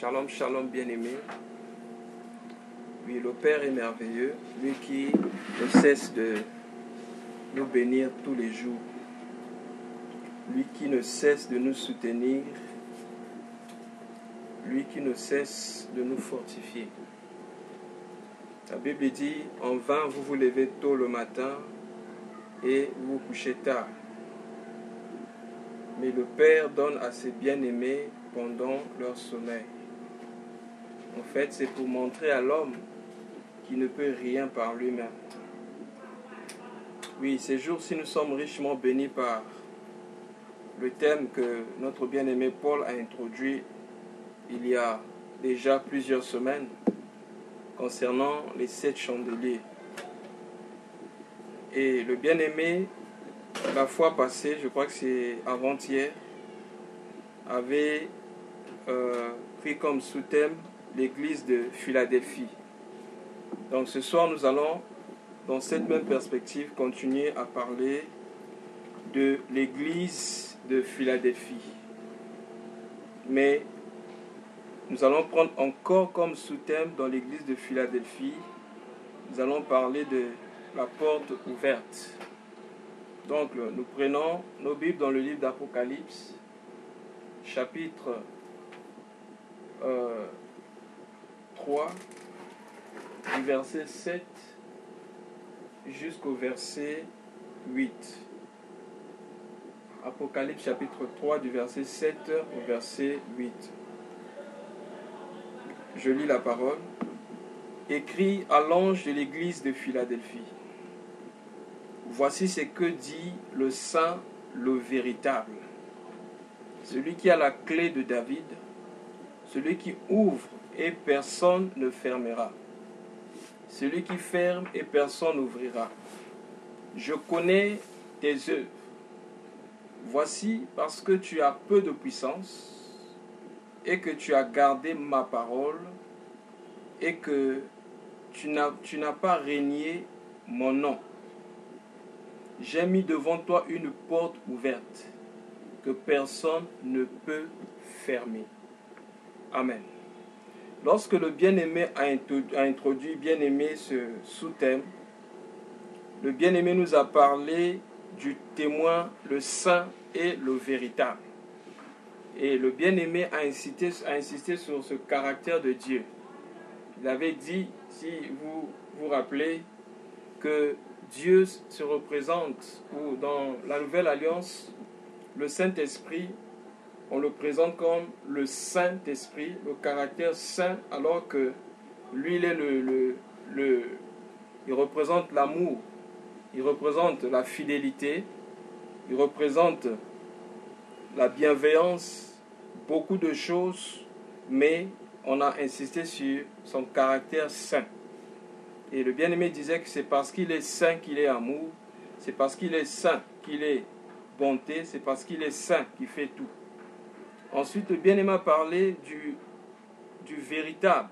Shalom, shalom bien-aimé. Oui, le Père est merveilleux, lui qui ne cesse de nous bénir tous les jours, lui qui ne cesse de nous soutenir, lui qui ne cesse de nous fortifier. La Bible dit, en vain vous vous levez tôt le matin et vous vous couchez tard. Mais le Père donne à ses bien-aimés pendant leur sommeil. En fait, c'est pour montrer à l'homme qu'il ne peut rien par lui-même. Oui, ces jours-ci, nous sommes richement bénis par le thème que notre bien-aimé Paul a introduit il y a déjà plusieurs semaines concernant les 7 chandeliers. Et le bien-aimé, la fois passée, je crois que c'est avant-hier, avait pris comme sous-thème l'église de Philadelphie. Donc ce soir, nous allons, dans cette même perspective, continuer à parler de l'église de Philadelphie. Mais nous allons prendre encore comme sous-thème dans l'église de Philadelphie, nous allons parler de la porte ouverte. Donc nous prenons nos Bibles dans le livre d'Apocalypse, chapitre 3, du verset 7 jusqu'au verset 8. Apocalypse chapitre 3 du verset 7 au verset 8. Je lis la parole. Écrit à l'ange de l'église de Philadelphie. Voici ce que dit le Saint, le véritable, celui qui a la clé de David, celui qui ouvre et personne ne fermera, celui qui ferme et personne n'ouvrira. Je connais tes œuvres. Voici parce que tu as peu de puissance et que tu as gardé ma parole et que tu n'as pas renié mon nom. J'ai mis devant toi une porte ouverte que personne ne peut fermer. Amen. Lorsque le bien-aimé a introduit bien-aimé ce sous-thème, le bien-aimé nous a parlé du témoin, le saint et le véritable. Et le bien-aimé a insisté sur ce caractère de Dieu. Il avait dit, si vous vous rappelez, que Dieu se représente, ou dans la Nouvelle Alliance, le Saint-Esprit, on le présente comme le Saint-Esprit, le caractère saint, alors que lui, il représente l'amour, il représente la fidélité, il représente la bienveillance, beaucoup de choses, mais on a insisté sur son caractère saint. Et le bien-aimé disait que c'est parce qu'il est saint qu'il est amour, c'est parce qu'il est saint qu'il est bonté, c'est parce qu'il est saint qu'il fait tout. Ensuite, le bien-aimé a parlé du véritable.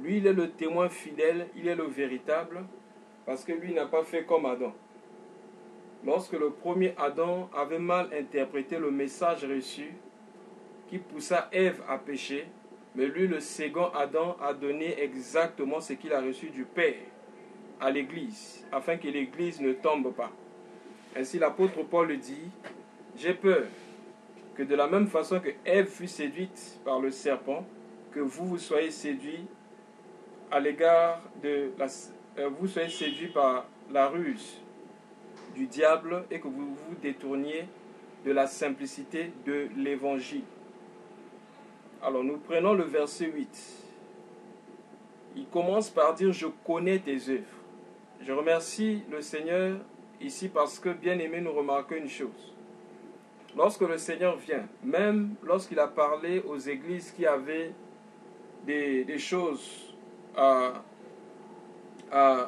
Lui, il est le témoin fidèle, il est le véritable, parce que lui n'a pas fait comme Adam. Lorsque le premier Adam avait mal interprété le message reçu, qui poussa Ève à pécher, mais lui, le second Adam, a donné exactement ce qu'il a reçu du Père à l'Église, afin que l'Église ne tombe pas. Ainsi, l'apôtre Paul le dit, « J'ai peur que de la même façon que Ève fut séduite par le serpent, que vous soyez séduits à l'égard de vous soyez séduits par la ruse du diable et que vous vous détourniez de la simplicité de l'Évangile. » Alors nous prenons le verset 8. Il commence par dire « Je connais tes œuvres ». Je remercie le Seigneur ici parce que, bien aimé, nous remarquons une chose. Lorsque le Seigneur vient, même lorsqu'il a parlé aux églises qui avaient des choses à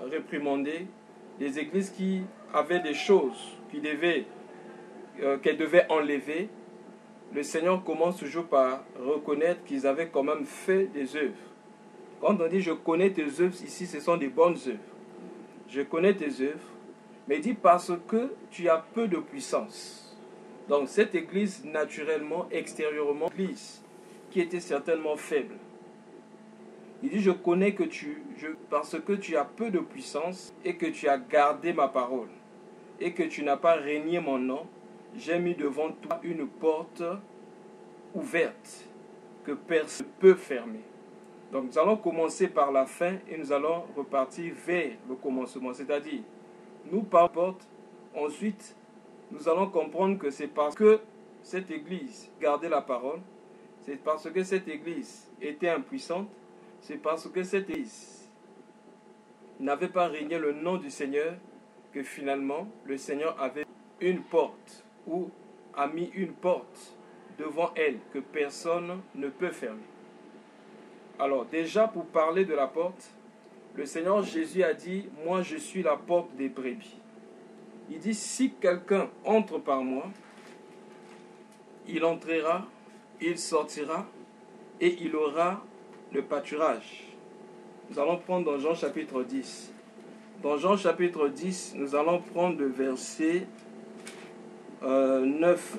réprimander, des églises qui avaient des choses qu'elles devaient enlever, le Seigneur commence toujours par reconnaître qu'ils avaient quand même fait des œuvres. Quand on dit « je connais tes œuvres », ici ce sont des bonnes œuvres. Je connais tes œuvres, mais il dit parce que tu as peu de puissance. Donc cette église, naturellement, extérieurement, l'église qui était certainement faible. Il dit, je connais que parce que tu as peu de puissance et que tu as gardé ma parole et que tu n'as pas renié mon nom, j'ai mis devant toi une porte ouverte que personne ne peut fermer. Donc nous allons commencer par la fin et nous allons repartir vers le commencement. C'est-à-dire, nous par porte, ensuite nous allons comprendre que c'est parce que cette église gardait la parole, c'est parce que cette église était impuissante, c'est parce que cette église n'avait pas régné le nom du Seigneur que finalement le Seigneur avait une porte ou a mis une porte devant elle que personne ne peut fermer. Alors déjà pour parler de la porte, le Seigneur Jésus a dit, moi je suis la porte des brebis. Il dit, si quelqu'un entre par moi, il entrera, il sortira et il aura le pâturage. Nous allons prendre dans Jean chapitre 10. Dans Jean chapitre 10, nous allons prendre le verset 9.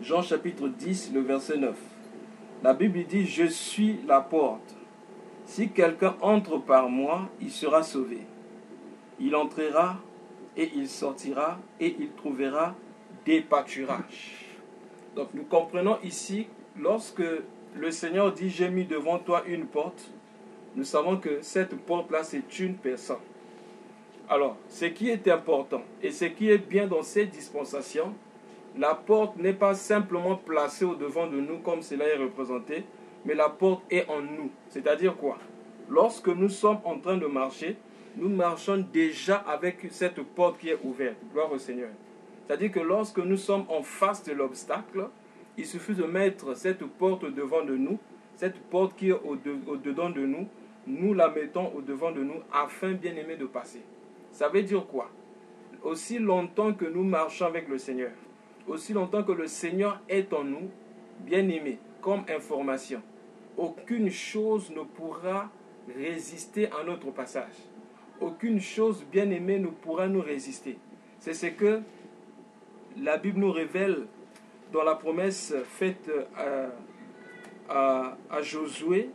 Jean chapitre 10, le verset 9. La Bible dit, je suis la porte. Si quelqu'un entre par moi, il sera sauvé. Il entrera et il sortira et il trouvera des pâturages. Donc nous comprenons ici, lorsque le Seigneur dit, j'ai mis devant toi une porte, nous savons que cette porte-là, c'est une personne. Alors, ce qui est important et ce qui est bien dans cette dispensation, la porte n'est pas simplement placée au-devant de nous comme cela est représenté, mais la porte est en nous. C'est-à-dire quoi? Lorsque nous sommes en train de marcher, nous marchons déjà avec cette porte qui est ouverte. Gloire au Seigneur. C'est-à-dire que lorsque nous sommes en face de l'obstacle, il suffit de mettre cette porte devant de nous, cette porte qui est au-dedans de nous, nous la mettons au-devant de nous afin, bien aimé, de passer. Ça veut dire quoi? Aussi longtemps que nous marchons avec le Seigneur, aussi longtemps que le Seigneur est en nous, bien aimé, comme information, aucune chose ne pourra résister à notre passage. Aucune chose, bien aimée, ne pourra nous résister. C'est ce que la Bible nous révèle dans la promesse faite à Josué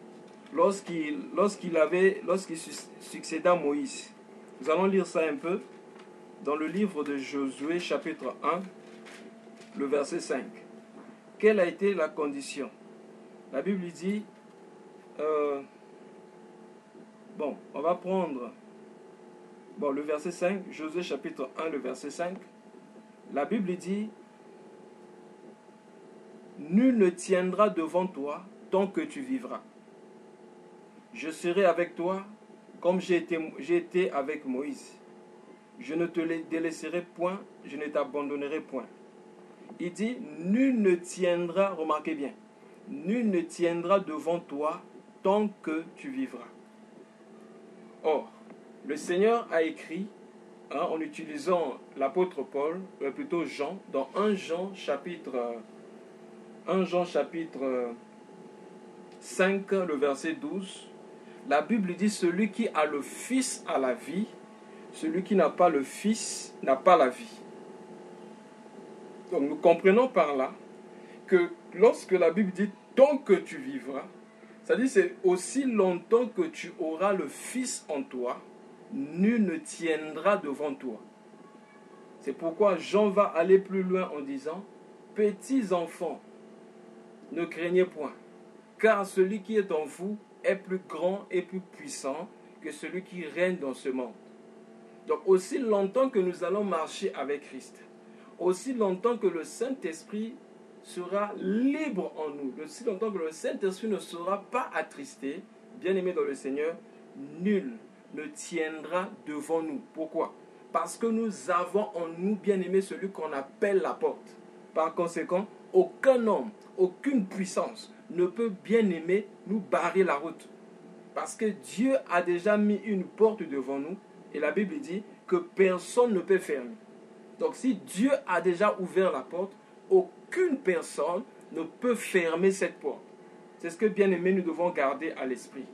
lorsqu'il succéda à Moïse. Nous allons lire ça un peu dans le livre de Josué chapitre 1, le verset 5. Quelle a été la condition? La Bible dit, on va prendre le verset 5, Josué chapitre 1, le verset 5. La Bible dit, nul ne tiendra devant toi tant que tu vivras. Je serai avec toi comme j'ai été avec Moïse. Je ne te délaisserai point, je ne t'abandonnerai point. Il dit, nul ne tiendra, remarquez bien, nul ne tiendra devant toi tant que tu vivras. Or, le Seigneur a écrit, en utilisant l'apôtre Paul, plutôt Jean, dans 1 Jean chapitre 5, le verset 12, la Bible dit, celui qui a le Fils a la vie, celui qui n'a pas le Fils n'a pas la vie. Donc nous comprenons par là que lorsque la Bible dit tant que tu vivras, ça dit c'est aussi longtemps que tu auras le Fils en toi, nul ne tiendra devant toi. C'est pourquoi Jean va aller plus loin en disant, petits enfants, ne craignez point, car celui qui est en vous est plus grand et plus puissant que celui qui règne dans ce monde. Donc aussi longtemps que nous allons marcher avec Christ, aussi longtemps que le Saint-Esprit sera libre en nous, aussi longtemps que le Saint-Esprit ne sera pas attristé, bien-aimé dans le Seigneur, nul ne tiendra devant nous. Pourquoi? Parce que nous avons en nous, bien-aimé, celui qu'on appelle la porte. Par conséquent, aucun homme, aucune puissance ne peut, bien-aimé, nous barrer la route. Parce que Dieu a déjà mis une porte devant nous, et la Bible dit que personne ne peut fermer. Donc si Dieu a déjà ouvert la porte, aucune personne ne peut fermer cette porte. C'est ce que, bien aimé, nous devons garder à l'esprit.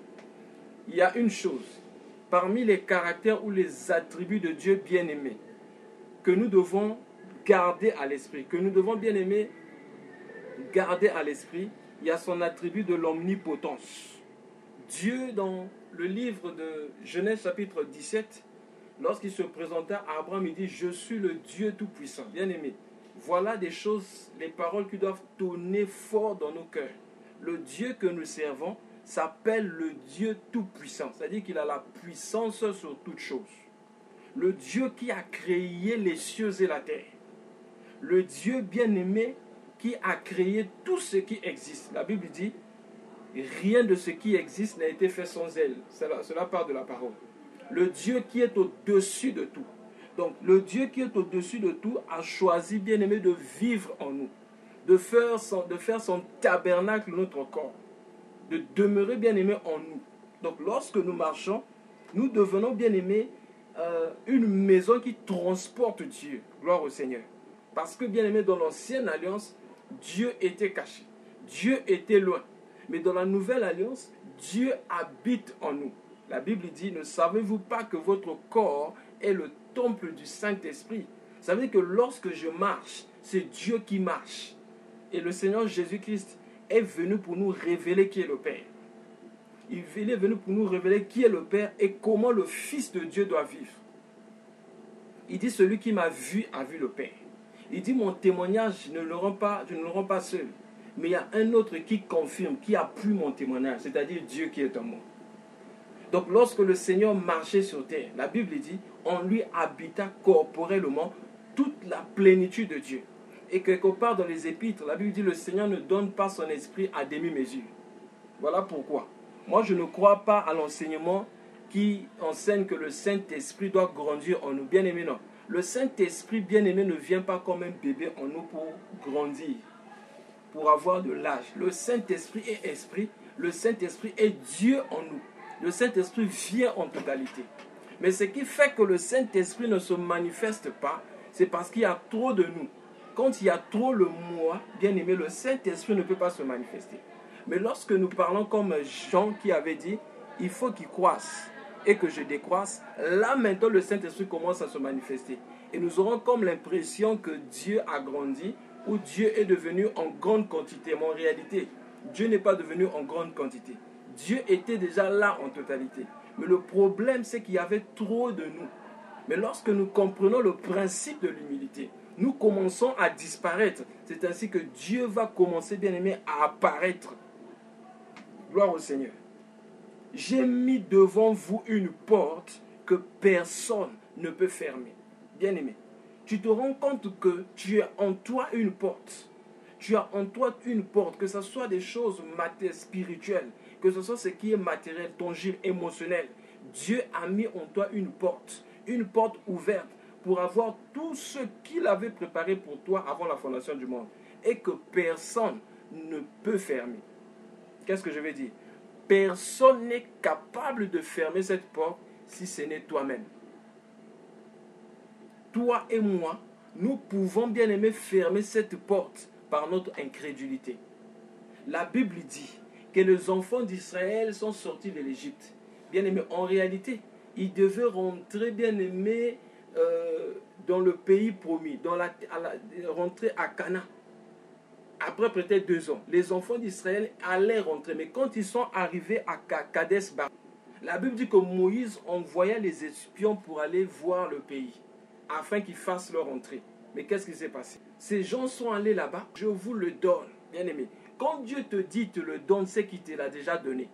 Il y a une chose, parmi les caractères ou les attributs de Dieu bien aimé, que nous devons garder à l'esprit, que nous devons, bien aimé, gardez à l'esprit, il y a son attribut de l'omnipotence. Dieu, dans le livre de Genèse chapitre 17, lorsqu'il se présenta à Abraham, il dit « Je suis le Dieu Tout-Puissant ». Bien aimé, voilà des choses, les paroles qui doivent tonner fort dans nos cœurs. Le Dieu que nous servons s'appelle le Dieu Tout-Puissant, c'est-à-dire qu'il a la puissance sur toutes choses. Le Dieu qui a créé les cieux et la terre. Le Dieu bien-aimé qui a créé tout ce qui existe. La Bible dit « Rien de ce qui existe n'a été fait sans elle ». Cela part de la parole. Le Dieu qui est au-dessus de tout. Donc, le Dieu qui est au-dessus de tout a choisi, bien-aimé, de vivre en nous, de faire son tabernacle notre corps, de demeurer, bien-aimé, en nous. Donc, lorsque nous marchons, nous devenons, bien-aimé, une maison qui transporte Dieu. Gloire au Seigneur. Parce que, bien-aimé, dans l'ancienne alliance, Dieu était caché. Dieu était loin. Mais dans la nouvelle alliance, Dieu habite en nous. La Bible dit, ne savez-vous pas que votre corps est le temple du Saint-Esprit? Ça veut dire que lorsque je marche, c'est Dieu qui marche. Et le Seigneur Jésus-Christ est venu pour nous révéler qui est le Père. Il est venu pour nous révéler qui est le Père et comment le Fils de Dieu doit vivre. Il dit, celui qui m'a vu a vu le Père. Il dit, mon témoignage, je ne le rends pas seul. Mais il y a un autre qui confirme, qui appuie mon témoignage, c'est-à-dire Dieu qui est en moi. Donc lorsque le Seigneur marchait sur terre, la Bible dit, en lui habita corporellement toute la plénitude de Dieu. Et quelque part dans les épîtres, la Bible dit, le Seigneur ne donne pas son esprit à demi-mesure. Voilà pourquoi. Moi, je ne crois pas à l'enseignement qui enseigne que le Saint-Esprit doit grandir en nous. Bien-aimé, non. Le Saint-Esprit, bien-aimé, ne vient pas comme un bébé en nous pour grandir, pour avoir de l'âge. Le Saint-Esprit est esprit. Le Saint-Esprit est Dieu en nous. Le Saint-Esprit vient en totalité. Mais ce qui fait que le Saint-Esprit ne se manifeste pas, c'est parce qu'il y a trop de nous. Quand il y a trop le moi, bien aimé, le Saint-Esprit ne peut pas se manifester. Mais lorsque nous parlons comme Jean qui avait dit, il faut qu'il croisse et que je décroisse, là maintenant le Saint-Esprit commence à se manifester. Et nous aurons comme l'impression que Dieu a grandi ou Dieu est devenu en grande quantité. Mais en réalité, Dieu n'est pas devenu en grande quantité. Dieu était déjà là en totalité. Mais le problème, c'est qu'il y avait trop de nous. Mais lorsque nous comprenons le principe de l'humilité, nous commençons à disparaître. C'est ainsi que Dieu va commencer, bien aimé, à apparaître. Gloire au Seigneur. J'ai mis devant vous une porte que personne ne peut fermer. Bien aimé, tu te rends compte que tu as en toi une porte. Tu as en toi une porte, que ce soit des choses spirituelles, que ce soit ce qui est matériel, tangible, émotionnel. Dieu a mis en toi une porte ouverte pour avoir tout ce qu'il avait préparé pour toi avant la fondation du monde et que personne ne peut fermer. Qu'est-ce que je veux dire? Personne n'est capable de fermer cette porte si ce n'est toi-même. Toi et moi, nous pouvons bien aimer fermer cette porte par notre incrédulité. La Bible dit que les enfants d'Israël sont sortis de l'Égypte. Bien aimé, en réalité, ils devaient rentrer, bien aimé, dans le pays promis, rentrer à Canaan. Après peut-être 2 ans, les enfants d'Israël allaient rentrer. Mais quand ils sont arrivés à Kadesh Barnea, la Bible dit que Moïse envoya les espions pour aller voir le pays, afin qu'ils fassent leur entrée. Mais qu'est-ce qui s'est passé? Ces gens sont allés là-bas, je vous le donne, bien aimé. Quand Dieu te dit, te le donne, c'est qu'il te l'a déjà donné.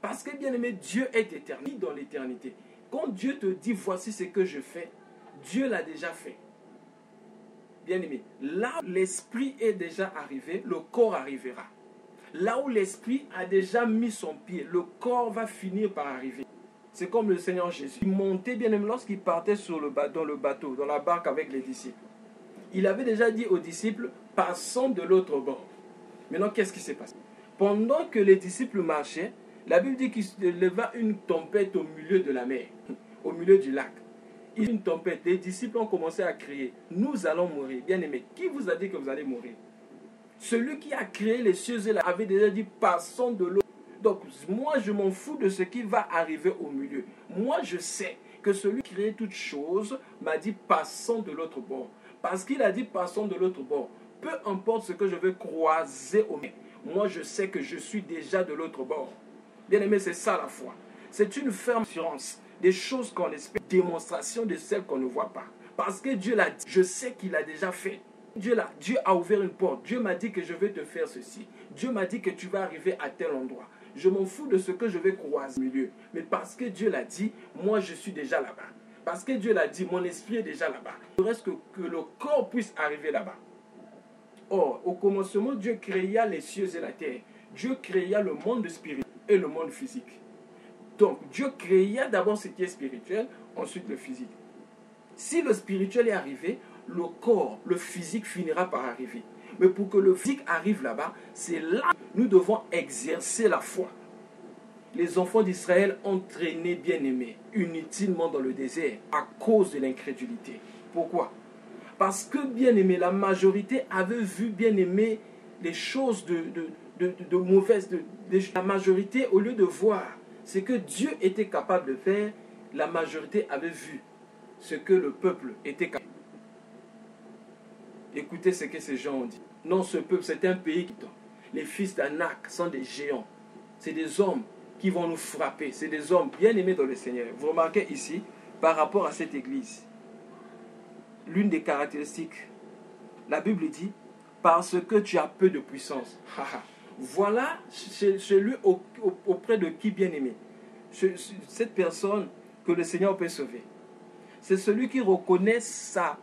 Parce que, bien aimé, Dieu est éternel dans l'éternité. Quand Dieu te dit, voici ce que je fais, Dieu l'a déjà fait. Bien aimé, là où l'esprit est déjà arrivé, le corps arrivera. Là où l'esprit a déjà mis son pied, le corps va finir par arriver. C'est comme le Seigneur Jésus. Il montait, bien aimé, lorsqu'il partait dans le bateau, dans la barque avec les disciples. Il avait déjà dit aux disciples, passons de l'autre bord. Maintenant, qu'est-ce qui s'est passé? Pendant que les disciples marchaient, la Bible dit qu'il se leva une tempête au milieu de la mer, au milieu du lac. Il y a une tempête, les disciples ont commencé à crier, nous allons mourir. Bien aimé, qui vous a dit que vous allez mourir? Celui qui a créé les cieux et la terre avait déjà dit, passons de l'autre. Donc, moi, je m'en fous de ce qui va arriver au milieu. Moi, je sais que celui qui a créé toutes choses m'a dit, passons de l'autre bord. Parce qu'il a dit, passons de l'autre bord. peu importe ce que je vais croiser au mur, moi je sais que je suis déjà de l'autre bord. Bien-aimé, c'est ça la foi. C'est une ferme assurance des choses qu'on espère, démonstration de celles qu'on ne voit pas. Parce que Dieu l'a dit, je sais qu'il a déjà fait. Dieu a ouvert une porte. Dieu m'a dit que je vais te faire ceci. Dieu m'a dit que tu vas arriver à tel endroit. Je m'en fous de ce que je vais croiser au milieu. Mais parce que Dieu l'a dit, moi je suis déjà là-bas. Parce que Dieu l'a dit, mon esprit est déjà là-bas. Il reste que le corps puisse arriver là-bas. Or, au commencement, Dieu créa les cieux et la terre. Dieu créa le monde spirituel et le monde physique. Donc, Dieu créa d'abord ce qui est spirituel, ensuite le physique. Si le spirituel est arrivé, le corps, le physique finira par arriver. Mais pour que le physique arrive là-bas, c'est là que nous devons exercer la foi. Les enfants d'Israël ont traîné bien-aimés inutilement dans le désert à cause de l'incrédulité. Pourquoi? Parce que bien-aimé, la majorité avait vu bien-aimé les choses de mauvaises. La majorité, au lieu de voir ce que Dieu était capable de faire, la majorité avait vu ce que le peuple était capable. Écoutez ce que ces gens ont dit. Non, ce peuple, c'est un pays qui tombe. Les fils d'Anak sont des géants. C'est des hommes qui vont nous frapper. C'est des hommes bien aimés dans le Seigneur. Vous remarquez ici, par rapport à cette église, l'une des caractéristiques, la Bible dit, parce que tu as peu de puissance. Voilà celui auprès de qui bien aimé. Cette personne que le Seigneur peut sauver. C'est celui qui reconnaît sa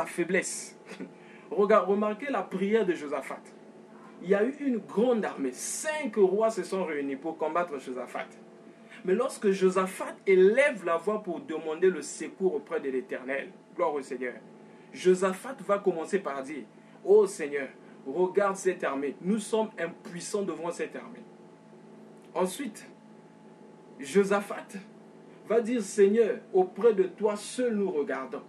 faiblesse. Remarquez la prière de Josaphat. Il y a eu une grande armée. 5 rois se sont réunis pour combattre Josaphat. Mais lorsque Josaphat élève la voix pour demander le secours auprès de l'Éternel, gloire au Seigneur, Josaphat va commencer par dire, ô Seigneur, regarde cette armée. Nous sommes impuissants devant cette armée. Ensuite, Josaphat va dire, Seigneur, auprès de toi seul nous regardons.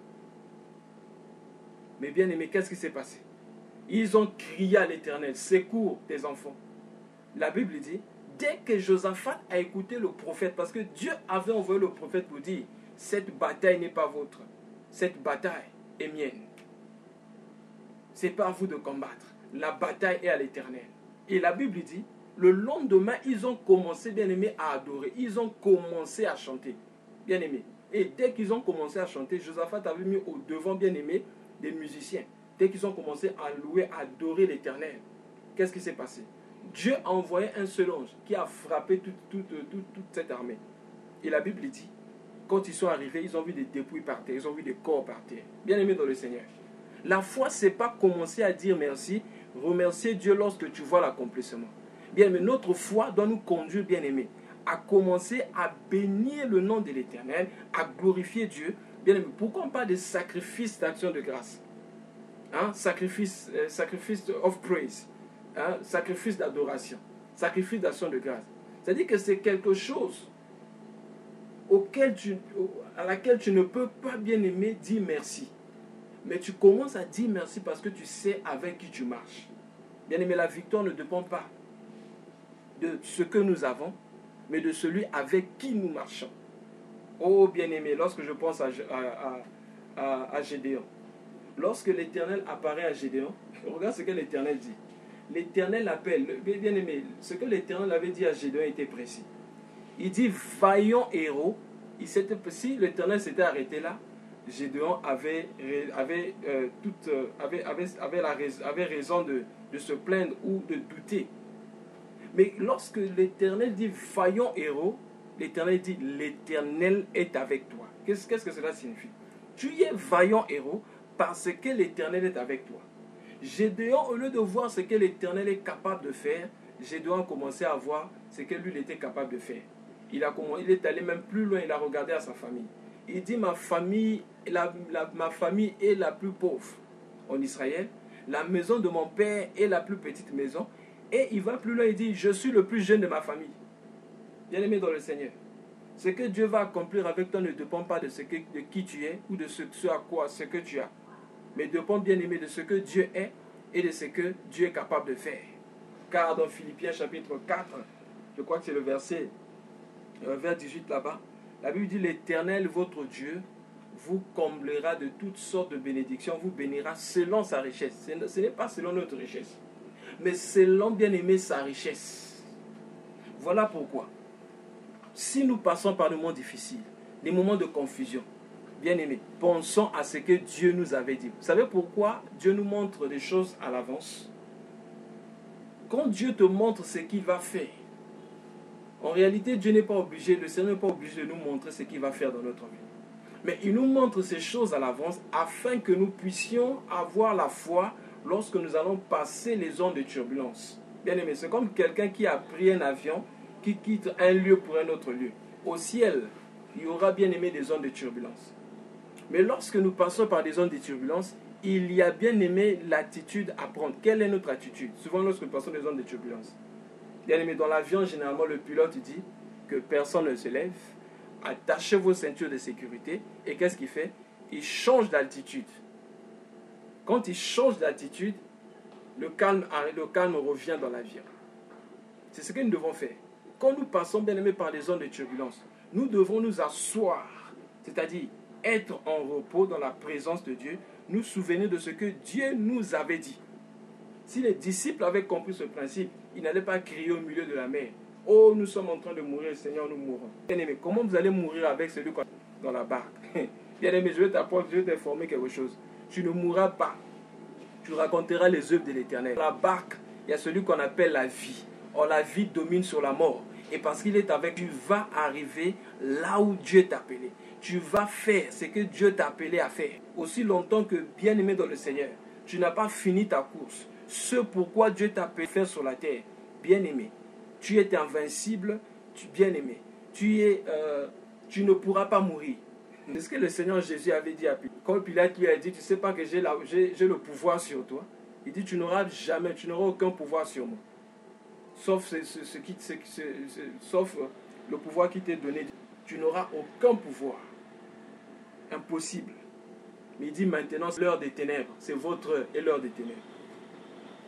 Mais bien aimé, qu'est-ce qui s'est passé? Ils ont crié à l'Éternel, secours tes enfants. La Bible dit, dès que Josaphat a écouté le prophète, parce que Dieu avait envoyé le prophète pour dire, cette bataille n'est pas vôtre, cette bataille est mienne. C'est pas à vous de combattre, la bataille est à l'Éternel. Et la Bible dit, le lendemain, ils ont commencé, bien aimé, à adorer, ils ont commencé à chanter, bien aimé. Et dès qu'ils ont commencé à chanter, Josaphat avait mis au devant, bien aimé, des musiciens. Dès qu'ils ont commencé à louer, à adorer l'Éternel, qu'est-ce qui s'est passé? Dieu a envoyé un seul ange qui a frappé toute cette armée. Et la Bible dit, quand ils sont arrivés, ils ont vu des dépouilles par terre, ils ont vu des corps par terre. Bien aimé dans le Seigneur. La foi, ce n'est pas commencer à dire merci, remercier Dieu lorsque tu vois l'accomplissement. Bien aimé, notre foi doit nous conduire, bien aimé, à commencer à bénir le nom de l'Éternel, à glorifier Dieu. Bien aimé, pourquoi on parle de sacrifice d'action de grâce? Sacrifice of praise, sacrifice d'adoration, sacrifice d'action de grâce. C'est-à-dire que c'est quelque chose à laquelle tu ne peux pas, bien aimer, dire merci. Mais tu commences à dire merci parce que tu sais avec qui tu marches. Bien aimé, la victoire ne dépend pas de ce que nous avons, mais de celui avec qui nous marchons. Oh bien aimé, lorsque je pense à Gédéon, lorsque l'Éternel apparaît à Gédéon, regarde ce que l'Éternel dit. L'Éternel appelle, bien aimé, ce que l'Éternel avait dit à Gédéon était précis. Il dit, vaillant héros. Si l'Éternel s'était arrêté là, Gédéon avait raison de se plaindre ou de douter. Mais lorsque l'Éternel dit, vaillant héros, l'Éternel dit, l'Éternel est avec toi. Qu'est-ce que cela signifie? Tu es vaillant héros parce que l'Éternel est avec toi. Gédéon, au lieu de voir ce que l'Éternel est capable de faire, Gédéon a commencé à voir ce que lui était capable de faire. Il est allé même plus loin, il a regardé à sa famille. Il dit, ma famille est la plus pauvre en Israël. La maison de mon père est la plus petite maison. Et il va plus loin, il dit, je suis le plus jeune de ma famille. Bien aimé dans le Seigneur. Ce que Dieu va accomplir avec toi ne dépend pas de qui tu es ou de ce que tu as. Mais dépend, bien aimé, de ce que Dieu est et de ce que Dieu est capable de faire. Car dans Philippiens chapitre 4, je crois que c'est le vers 18 là-bas, la Bible dit, l'Éternel, votre Dieu, vous comblera de toutes sortes de bénédictions, vous bénira selon sa richesse. Ce n'est pas selon notre richesse, mais selon, bien-aimé, sa richesse. Voilà pourquoi, si nous passons par des moments difficiles, des moments de confusion, bien-aimés, pensons à ce que Dieu nous avait dit. Vous savez pourquoi Dieu nous montre des choses à l'avance? Quand Dieu te montre ce qu'il va faire, en réalité, Dieu n'est pas obligé, le Seigneur n'est pas obligé de nous montrer ce qu'il va faire dans notre vie. Mais il nous montre ces choses à l'avance afin que nous puissions avoir la foi lorsque nous allons passer les zones de turbulence. Bien-aimé, c'est comme quelqu'un qui a pris un avion, qui quitte un lieu pour un autre lieu. Au ciel, il y aura, bien-aimé, des zones de turbulence. Mais lorsque nous passons par des zones de turbulence, il y a, bien-aimé, l'attitude à prendre. Quelle est notre attitude? Souvent, lorsque nous passons des zones de turbulence. Bien-aimé, dans l'avion, généralement, le pilote dit que personne ne se lève. Attachez vos ceintures de sécurité. Et qu'est-ce qu'il fait? Il change d'altitude. Quand il change d'altitude, le calme revient dans l'avion. C'est ce que nous devons faire. Quand nous passons, bien aimé, par des zones de turbulence, nous devons nous asseoir, c'est-à-dire être en repos dans la présence de Dieu, nous souvenir de ce que Dieu nous avait dit. Si les disciples avaient compris ce principe, ils n'allaient pas crier au milieu de la mer: oh, nous sommes en train de mourir, Seigneur, nous mourrons. Bien-aimé, comment vous allez mourir avec celui qui est dans la barque? Bien-aimé, je vais t'apprendre, je vais t'informer quelque chose. Tu ne mourras pas. Tu raconteras les œuvres de l'Éternel. Dans la barque, il y a celui qu'on appelle la vie. Or, la vie domine sur la mort. Et parce qu'il est avec, tu vas arriver là où Dieu t'a appelé. Tu vas faire ce que Dieu t'a appelé à faire. Aussi longtemps que, bien-aimé dans le Seigneur, tu n'as pas fini ta course. Ce pourquoi Dieu t'a appelé à faire sur la terre, bien-aimé, tu es invincible, bien-aimé. Tu ne pourras pas mourir. C'est ce que le Seigneur Jésus avait dit à Pilate. Quand Pilate lui a dit: tu ne sais pas que j'ai le pouvoir sur toi. Il dit: tu n'auras aucun pouvoir sur moi. Sauf le pouvoir qui t'est donné. Tu n'auras aucun pouvoir. Impossible. Mais il dit maintenant, c'est l'heure des ténèbres. C'est votre heure et l'heure des ténèbres.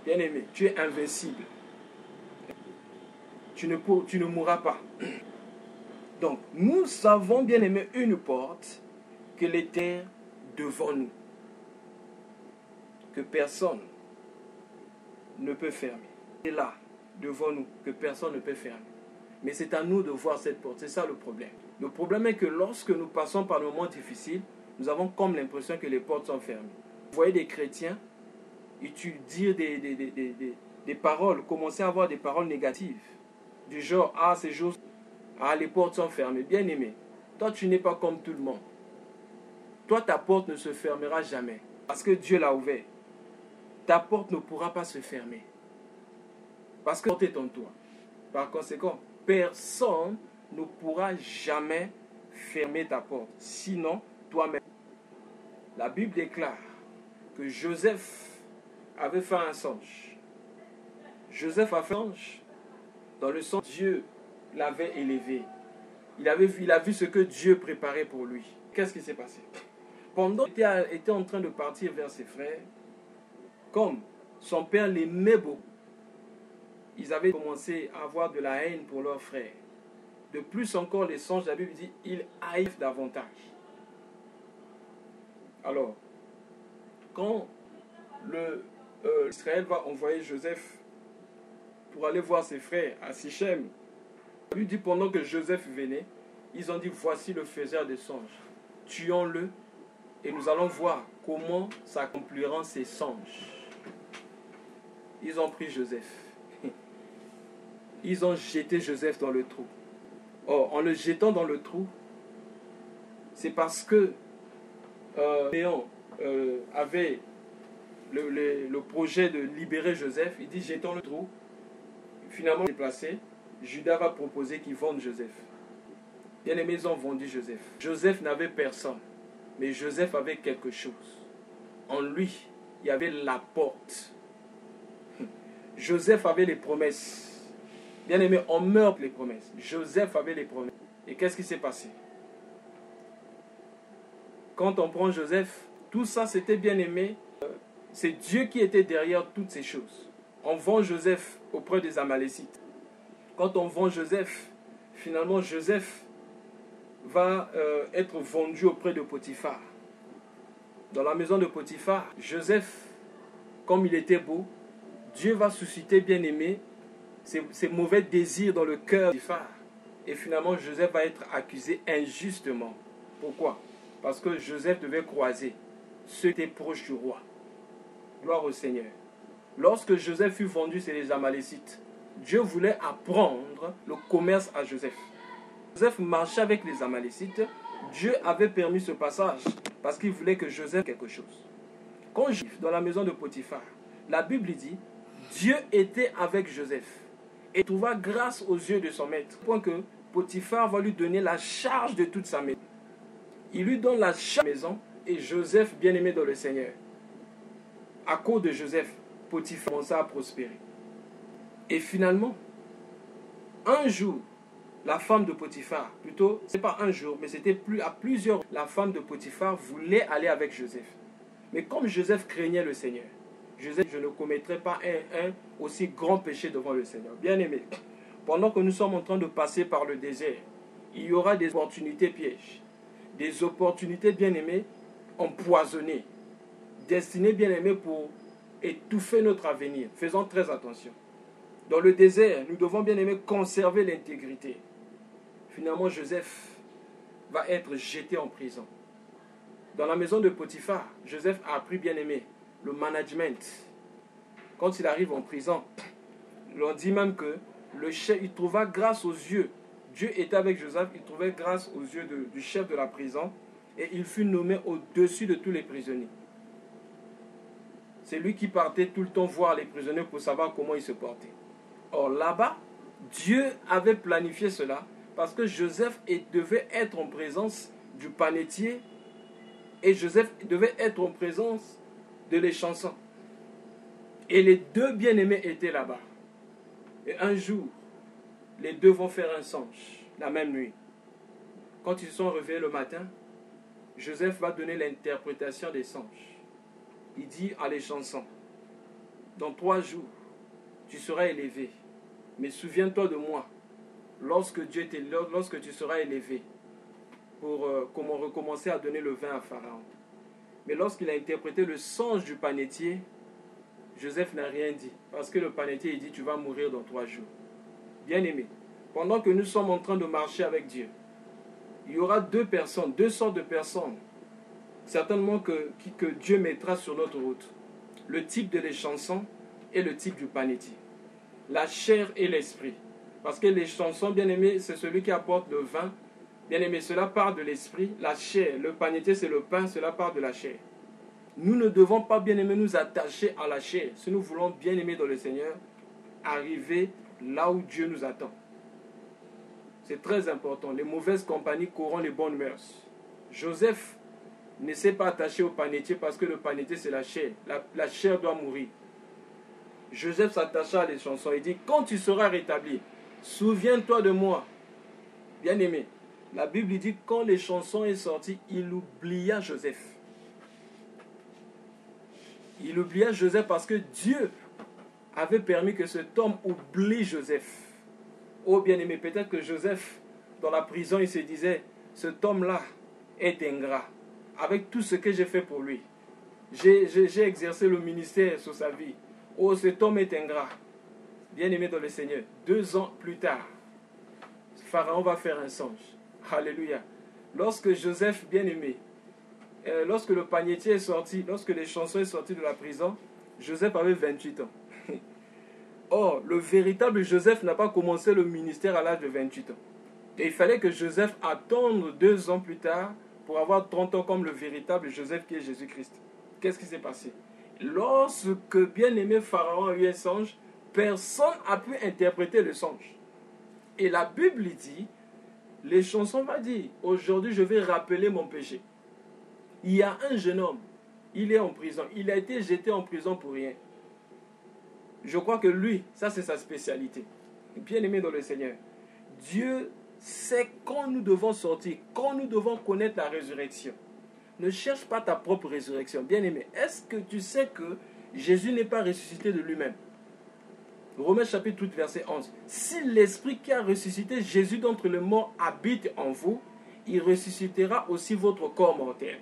Bien-aimé, tu es invincible. Tu ne mourras pas. Donc, nous avons, bien-aimé, une porte que l'Éternel devant nous, que personne ne peut fermer. C'est là, devant nous, que personne ne peut fermer. Mais c'est à nous de voir cette porte. C'est ça le problème. Le problème est que lorsque nous passons par des moments difficiles, nous avons comme l'impression que les portes sont fermées. Vous voyez des chrétiens dire des paroles, commencer à avoir des paroles négatives, du genre: ah, ces jours, ah, les portes sont fermées. Bien aimé, toi tu n'es pas comme tout le monde. Toi, ta porte ne se fermera jamais, parce que Dieu l'a ouvert. Ta porte ne pourra pas se fermer, parce que la porte est en toi. Par conséquent, personne ne pourra jamais fermer ta porte, sinon toi-même. La Bible déclare que Joseph avait fait un songe. Joseph a fait un songe. Dans le songe, Dieu l'avait élevé. Il a vu ce que Dieu préparait pour lui. Qu'est-ce qui s'est passé? Pendant qu'il était en train de partir vers ses frères, comme son père l'aimait beaucoup, ils avaient commencé à avoir de la haine pour leurs frères. De plus encore, les songes, la Bible dit, ils haïssent davantage. Alors, quand Israël va envoyer Joseph pour aller voir ses frères à Sichem, la Bible dit, pendant que Joseph venait, ils ont dit: voici le faiseur des songes. Tuons-le et nous allons voir comment s'accompliront ces songes. Ils ont pris Joseph. Ils ont jeté Joseph dans le trou. Or, en le jetant dans le trou, c'est parce que Néon avait le projet de libérer Joseph. Il dit: jetons le trou. Finalement, déplacé, Judas va proposer qu'ils vendent Joseph. Bien-aimés, ils ont vendu Joseph. Joseph n'avait personne, mais Joseph avait quelque chose. En lui, il y avait la porte. Joseph avait les promesses. Bien-aimés, on meurt les promesses. Joseph avait les promesses. Et qu'est-ce qui s'est passé? Quand on prend Joseph, tout ça c'était bien-aimé. C'est Dieu qui était derrière toutes ces choses. On vend Joseph auprès des Amalécites. Quand on vend Joseph, finalement Joseph va être vendu auprès de Potiphar. Dans la maison de Potiphar, Joseph, comme il était beau, Dieu va susciter, bien aimé, ces mauvais désirs dans le cœur de Potiphar. Et finalement, Joseph va être accusé injustement. Pourquoi? Parce que Joseph devait croiser ceux qui étaient proches du roi. Gloire au Seigneur. Lorsque Joseph fut vendu, c'est les Amalécites. Dieu voulait apprendre le commerce à Joseph. Joseph marchait avec les Amalécites. Dieu avait permis ce passage parce qu'il voulait que Joseph fasse quelque chose. Quand Joseph, dans la maison de Potiphar, la Bible dit, Dieu était avec Joseph et trouva grâce aux yeux de son maître. Au point que Potiphar va lui donner la charge de toute sa maison. Il lui donne la charge de la maison et Joseph, bien aimé dans le Seigneur. À cause de Joseph, Potiphar commença à prospérer. Et finalement, un jour, la femme de Potiphar, plutôt, ce n'est pas un jour, mais c'était à plusieurs, la femme de Potiphar voulait aller avec Joseph. Mais comme Joseph craignait le Seigneur, Joseph, je ne commettrai pas un aussi grand péché devant le Seigneur. Bien aimé, pendant que nous sommes en train de passer par le désert, il y aura des opportunités pièges, des opportunités, bien aimées, empoisonnées, destinées, bien aimées, pour étouffer notre avenir. Faisons très attention. Dans le désert, nous devons, bien aimé, conserver l'intégrité. Finalement, Joseph va être jeté en prison. Dans la maison de Potiphar, Joseph a appris, bien aimé, le management. Quand il arrive en prison, on dit même que le chef, il trouva grâce aux yeux. Dieu était avec Joseph, il trouvait grâce aux yeux du chef de la prison et il fut nommé au-dessus de tous les prisonniers. C'est lui qui partait tout le temps voir les prisonniers pour savoir comment ils se portaient. Or là-bas, Dieu avait planifié cela parce que Joseph devait être en présence du panetier et Joseph devait être en présence de l'échanson. Et les deux bien-aimés étaient là-bas. Et un jour, les deux vont faire un songe, la même nuit. Quand ils sont réveillés le matin, Joseph va donner l'interprétation des songes. Il dit à l'échanson, dans 3 jours, tu seras élevé. Mais souviens-toi de moi, lorsque tu seras élevé, pour comment recommencer à donner le vin à Pharaon. Mais lorsqu'il a interprété le songe du panetier, Joseph n'a rien dit. Parce que le panetier, il dit, tu vas mourir dans 3 jours. Bien-aimé, pendant que nous sommes en train de marcher avec Dieu, il y aura 2 sortes de personnes, certainement que Dieu mettra sur notre route. Le type de l'échanson et le type du panetier. La chair et l'esprit. Parce que l'échanson, bien-aimé, c'est celui qui apporte le vin. Bien-aimé, cela part de l'esprit. La chair, le panetier, c'est le pain, cela part de la chair. Nous ne devons pas, bien-aimé, nous attacher à la chair. Si nous voulons, bien-aimé dans le Seigneur, arriver là où Dieu nous attend. C'est très important. Les mauvaises compagnies corrompent les bonnes mœurs. Joseph ne s'est pas attaché au panetier parce que le panetier, c'est la chair. La chair doit mourir. Joseph s'attacha à l'échanson. Il dit, quand tu seras rétabli, souviens-toi de moi. Bien-aimé, la Bible dit, quand l'échanson est sorti, il oublia Joseph. Il oublia Joseph parce que Dieu avait permis que cet homme oublie Joseph. Oh bien-aimé, peut-être que Joseph, dans la prison, il se disait, cet homme-là est ingrat. Avec tout ce que j'ai fait pour lui. J'ai exercé le ministère sur sa vie. Oh, cet homme est ingrat. Bien-aimé dans le Seigneur. 2 ans plus tard, Pharaon va faire un songe. Alléluia. Lorsque Joseph, bien-aimé, lorsque le panetier est sorti, lorsque l'échanson est sorti de la prison, Joseph avait 28 ans. Or, le véritable Joseph n'a pas commencé le ministère à l'âge de 28 ans. Et il fallait que Joseph attende 2 ans plus tard pour avoir 30 ans comme le véritable Joseph qui est Jésus-Christ. Qu'est-ce qui s'est passé? Lorsque bien-aimé Pharaon a eu un songe, personne n'a pu interpréter le songe. Et la Bible dit, les chansons va dire, aujourd'hui je vais rappeler mon péché. Il y a un jeune homme, il est en prison, il a été jeté en prison pour rien. Je crois que lui, ça c'est sa spécialité. Bien-aimé dans le Seigneur, Dieu sait quand nous devons sortir, quand nous devons connaître la résurrection. Ne cherche pas ta propre résurrection. Bien-aimé, est-ce que tu sais que Jésus n'est pas ressuscité de lui-même? Romains chapitre 8, verset 11. Si l'Esprit qui a ressuscité Jésus d'entre les morts habite en vous, il ressuscitera aussi votre corps mortel.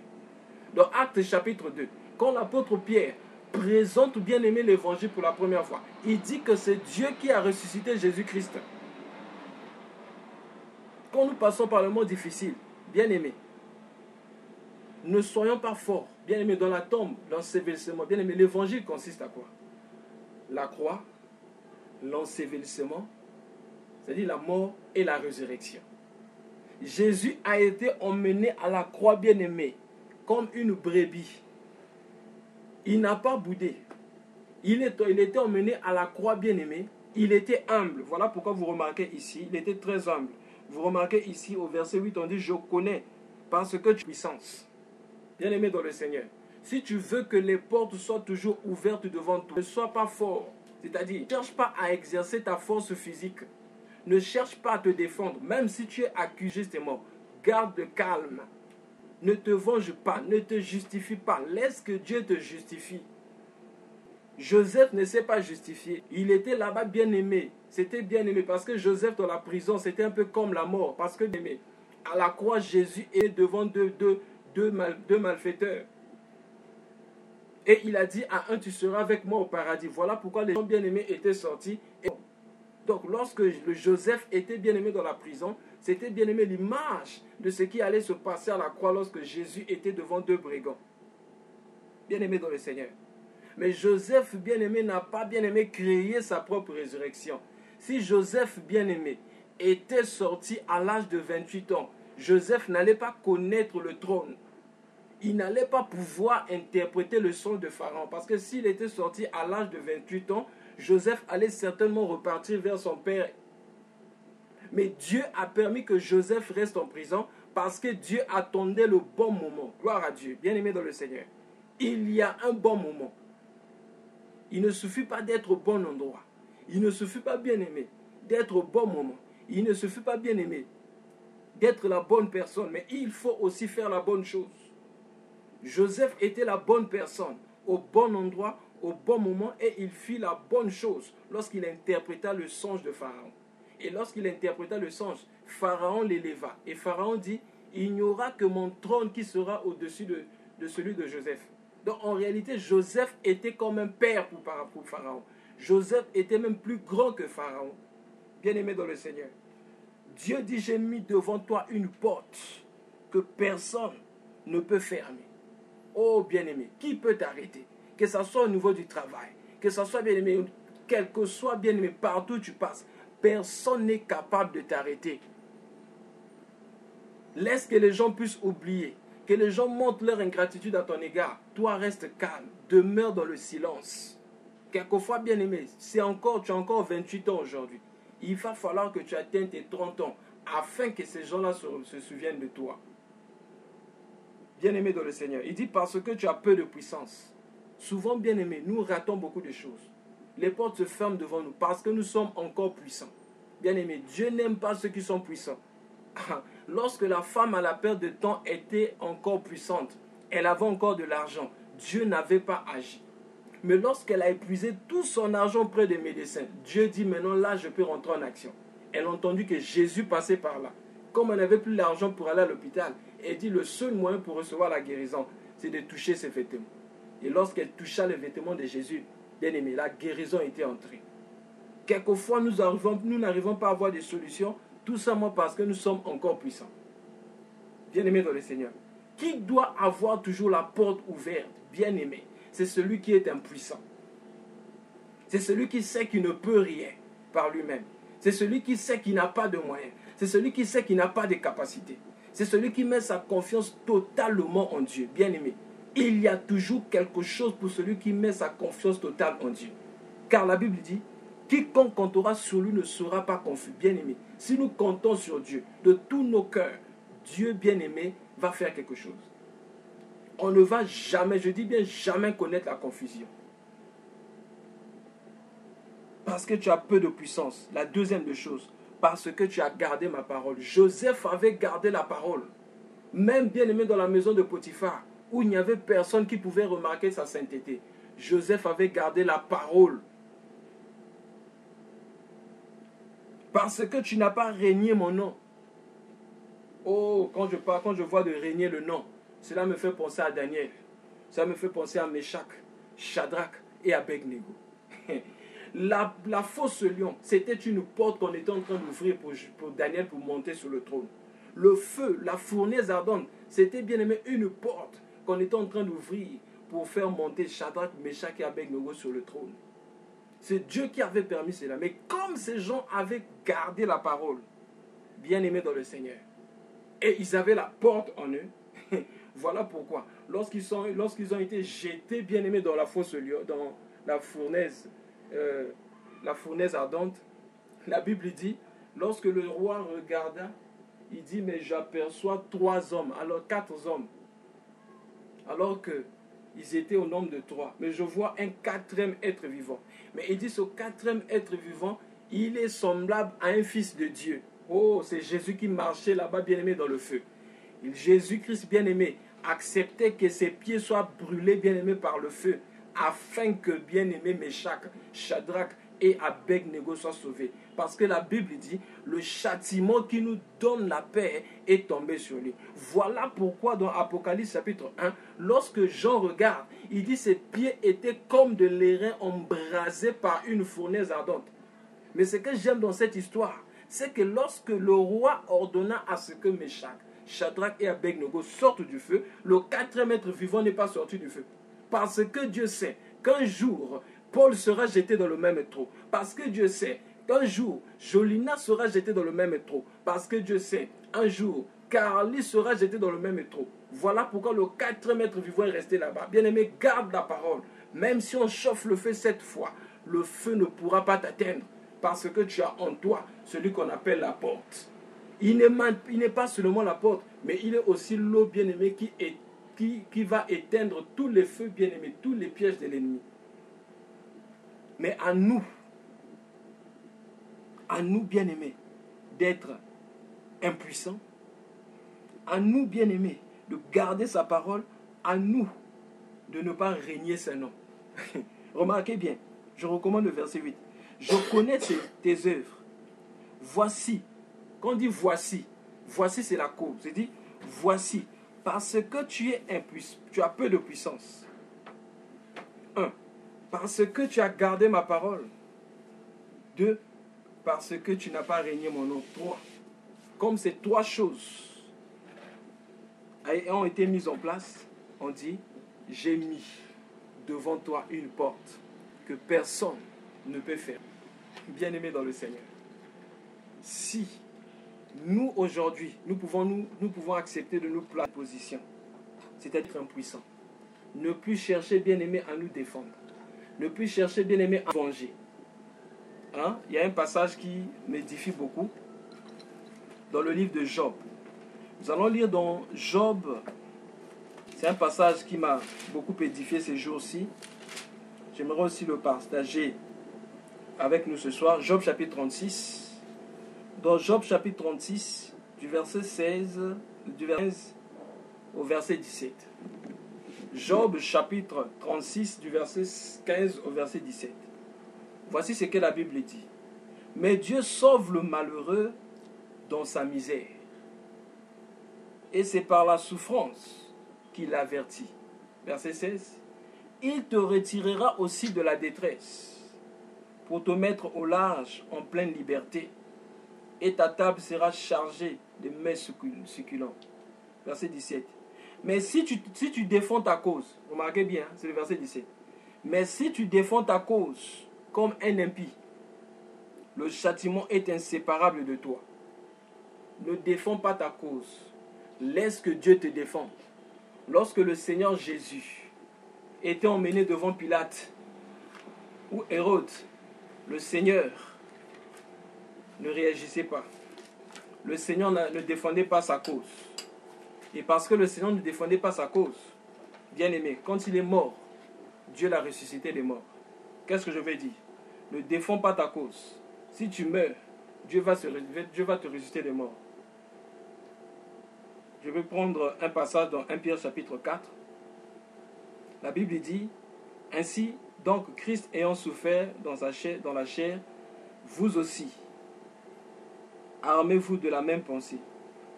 Dans Actes chapitre 2, quand l'apôtre Pierre présente bien aimé l'évangile pour la première fois, il dit que c'est Dieu qui a ressuscité Jésus-Christ. Quand nous passons par le monde difficile, bien aimé, ne soyons pas forts, bien aimé, dans la tombe, l'ensevelissement. Bien aimé, l'évangile consiste à quoi? La croix, l'ensevelissement, c'est-à-dire la mort et la résurrection. Jésus a été emmené à la croix, bien aimé, comme une brebis. Il n'a pas boudé. Il était emmené à la croix, bien aimé. Il était humble. Voilà pourquoi vous remarquez ici, il était très humble. Vous remarquez ici au verset 8, on dit, je connais parce que tu as puissance. Bien aimé dans le Seigneur, si tu veux que les portes soient toujours ouvertes devant toi, ne sois pas fort. C'est-à-dire, ne cherche pas à exercer ta force physique. Ne cherche pas à te défendre. Même si tu es accusé, justement, garde le calme. Ne te venge pas, ne te justifie pas. Laisse que Dieu te justifie. Joseph ne s'est pas justifié. Il était là-bas bien aimé. C'était bien aimé parce que Joseph dans la prison, c'était un peu comme la mort. Parce que à la croix, Jésus est devant deux malfaiteurs. Et il a dit à un, tu seras avec moi au paradis. Voilà pourquoi les gens bien-aimés étaient sortis. Donc lorsque Joseph était bien-aimé dans la prison, c'était bien-aimé l'image de ce qui allait se passer à la croix lorsque Jésus était devant deux brigands. Bien-aimé dans le Seigneur. Mais Joseph bien-aimé n'a pas bien-aimé créé sa propre résurrection. Si Joseph bien-aimé était sorti à l'âge de 28 ans, Joseph n'allait pas connaître le trône. Il n'allait pas pouvoir interpréter le son de Pharaon. Parce que s'il était sorti à l'âge de 28 ans, Joseph allait certainement repartir vers son père. Mais Dieu a permis que Joseph reste en prison parce que Dieu attendait le bon moment. Gloire à Dieu, bien-aimé dans le Seigneur. Il y a un bon moment. Il ne suffit pas d'être au bon endroit. Il ne suffit pas, bien-aimé, d'être au bon moment. Il ne suffit pas, bien-aimé, d'être la bonne personne. Mais il faut aussi faire la bonne chose. Joseph était la bonne personne, au bon endroit, au bon moment, et il fit la bonne chose lorsqu'il interpréta le songe de Pharaon. Et lorsqu'il interpréta le songe, Pharaon l'éleva. Et Pharaon dit, il n'y aura que mon trône qui sera au-dessus de celui de Joseph. Donc en réalité, Joseph était comme un père pour Pharaon. Joseph était même plus grand que Pharaon. Bien-aimé dans le Seigneur. Dieu dit, j'ai mis devant toi une porte que personne ne peut fermer. Oh bien-aimé, qui peut t'arrêter? Que ce soit au niveau du travail, que ce soit bien-aimé, quel que soit bien-aimé, partout où tu passes, personne n'est capable de t'arrêter. Laisse que les gens puissent oublier, que les gens montrent leur ingratitude à ton égard. Toi, reste calme, demeure dans le silence. Quelquefois, bien-aimé, tu as encore 28 ans aujourd'hui. Il va falloir que tu atteignes tes 30 ans afin que ces gens-là se souviennent de toi. Bien-aimé dans le Seigneur, il dit parce que tu as peu de puissance. Souvent, bien-aimé, nous ratons beaucoup de choses. Les portes se ferment devant nous parce que nous sommes encore puissants. Bien-aimé, Dieu n'aime pas ceux qui sont puissants. Lorsque la femme à la perte de temps était encore puissante, elle avait encore de l'argent, Dieu n'avait pas agi. Mais lorsqu'elle a épuisé tout son argent près des médecins, Dieu dit maintenant là je peux rentrer en action. Elle a entendu que Jésus passait par là. Comme elle n'avait plus l'argent pour aller à l'hôpital, elle dit le seul moyen pour recevoir la guérison, c'est de toucher ses vêtements. Et lorsqu'elle toucha les vêtements de Jésus, bien aimé, la guérison était entrée. Quelquefois, nous n'arrivons pas à avoir des solutions, tout simplement parce que nous sommes encore puissants. Bien aimé dans le Seigneur. Qui doit avoir toujours la porte ouverte? Bien aimé, c'est celui qui est impuissant. C'est celui qui sait qu'il ne peut rien par lui-même. C'est celui qui sait qu'il n'a pas de moyens. C'est celui qui sait qu'il n'a pas de capacité. C'est celui qui met sa confiance totalement en Dieu. Bien aimé, il y a toujours quelque chose pour celui qui met sa confiance totale en Dieu. Car la Bible dit, quiconque comptera sur lui ne sera pas confus. Bien aimé, si nous comptons sur Dieu de tous nos cœurs, Dieu bien aimé va faire quelque chose. On ne va jamais, je dis bien jamais connaître la confusion. Parce que tu as peu de puissance. La deuxième des choses, parce que tu as gardé ma parole. Joseph avait gardé la parole. Même bien aimé dans la maison de Potiphar, où il n'y avait personne qui pouvait remarquer sa sainteté. Joseph avait gardé la parole. Parce que tu n'as pas régné mon nom. Oh, quand je vois de régner le nom, cela me fait penser à Daniel. Ça me fait penser à Meshach, Shadrach et Abednego. La fosse lion, c'était une porte qu'on était en train d'ouvrir pour Daniel pour monter sur le trône. Le feu, la fournaise ardente, c'était bien aimé une porte qu'on était en train d'ouvrir pour faire monter Shadrach, Meshach et Abednego sur le trône. C'est Dieu qui avait permis cela. Mais comme ces gens avaient gardé la parole, bien aimés dans le Seigneur, et ils avaient la porte en eux, voilà pourquoi, lorsqu'ils ont été jetés, bien aimés, dans la fosse lion, dans la fournaise ardente, la Bible dit, lorsque le roi regarda, il dit, mais j'aperçois 3 hommes, alors 4 hommes, alors qu'ils étaient au nombre de 3. Mais je vois un 4e être vivant. Mais il dit, ce 4e être vivant, il est semblable à un fils de Dieu. Oh, c'est Jésus qui marchait là-bas, bien-aimé, dans le feu. Jésus-Christ, bien-aimé, acceptait que ses pieds soient brûlés, bien-aimé, par le feu, afin que, bien-aimé, Meshach, Shadrach et Abednego soient sauvés. Parce que la Bible dit, le châtiment qui nous donne la paix est tombé sur lui. Voilà pourquoi dans Apocalypse chapitre 1, lorsque Jean regarde, il dit ses pieds étaient comme de l'airain embrasé par une fournaise ardente. Mais ce que j'aime dans cette histoire, c'est que lorsque le roi ordonna à ce que Meshach, Shadrach et Abednego sortent du feu, le 4e être vivant n'est pas sorti du feu. Parce que Dieu sait qu'un jour, Paul sera jeté dans le même trou. Parce que Dieu sait qu'un jour, Jolina sera jetée dans le même trou. Parce que Dieu sait, un jour, Carly sera jetée dans le même trou. Voilà pourquoi le 4e être vivant est resté là-bas. Bien-aimé, garde la parole. Même si on chauffe le feu 7 fois, le feu ne pourra pas t'atteindre. Parce que tu as en toi celui qu'on appelle la porte. Il n'est pas seulement la porte, mais il est aussi l'eau, bien-aimée, qui va éteindre tous les feux, bien-aimés, tous les pièges de l'ennemi. Mais à nous, bien-aimés, d'être impuissants, à nous, bien-aimés, de garder sa parole, à nous de ne pas régner ses noms. Remarquez bien, je recommande le verset 8. Je connais tes œuvres. Voici, quand on dit voici c'est la cause. C'est dit voici, parce que tu es impuissant, tu as peu de puissance. 1. Parce que tu as gardé ma parole. 2. Parce que tu n'as pas régné mon nom. 3. Comme ces 3 choses ont été mises en place, on dit, j'ai mis devant toi une porte que personne ne peut faire. Bien-aimé dans le Seigneur, si nous aujourd'hui, nous pouvons accepter de nous placer en position, c'est-à-dire impuissant, ne plus chercher, bien-aimé, à nous défendre, ne plus chercher, bien-aimé, à venger. Il y a un passage qui m'édifie beaucoup dans le livre de Job. Nous allons lire dans Job. C'est un passage qui m'a beaucoup édifié ces jours-ci. J'aimerais aussi le partager avec nous ce soir. Job chapitre 36. Dans Job chapitre 36, du verset 16, du verset 15 au verset 17. Job chapitre 36, du verset 15 au verset 17. Voici ce que la Bible dit. Mais Dieu sauve le malheureux dans sa misère. Et c'est par la souffrance qu'il l'avertit. Verset 16. Il te retirera aussi de la détresse pour te mettre au large en pleine liberté. Et ta table sera chargée de mets succulents. Verset 17. Mais si tu défends ta cause, remarquez bien, c'est le verset 17. Mais si tu défends ta cause comme un impie, le châtiment est inséparable de toi. Ne défends pas ta cause. Laisse que Dieu te défende. Lorsque le Seigneur Jésus était emmené devant Pilate ou Hérode, le Seigneur ne réagissait pas. Le Seigneur ne défendait pas sa cause. Et parce que le Seigneur ne défendait pas sa cause, bien aimé, quand il est mort, Dieu l'a ressuscité des morts. Qu'est-ce que je veux dire? Ne défends pas ta cause. Si tu meurs, Dieu va te ressusciter des morts. Je vais prendre un passage dans 1 Pierre chapitre 4. La Bible dit, ainsi, donc Christ ayant souffert dans la chair, vous aussi, armez-vous de la même pensée.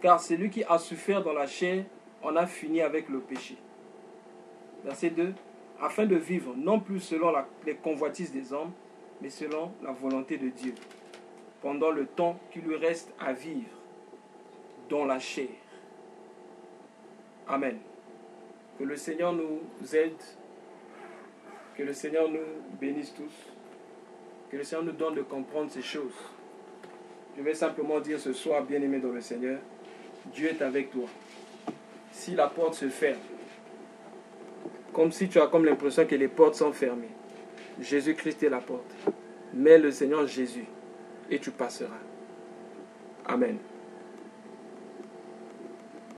Car celui qui a souffert dans la chair en a fini avec le péché. Verset 2. Afin de vivre non plus selon les convoitises des hommes, mais selon la volonté de Dieu, pendant le temps qui lui reste à vivre dans la chair. Amen. Que le Seigneur nous aide, que le Seigneur nous bénisse tous, que le Seigneur nous donne de comprendre ces choses. Je vais simplement dire ce soir, bien-aimé dans le Seigneur, Dieu est avec toi. Si la porte se ferme, comme si tu as comme l'impression que les portes sont fermées, Jésus-Christ est la porte. Mets le Seigneur Jésus et tu passeras. Amen.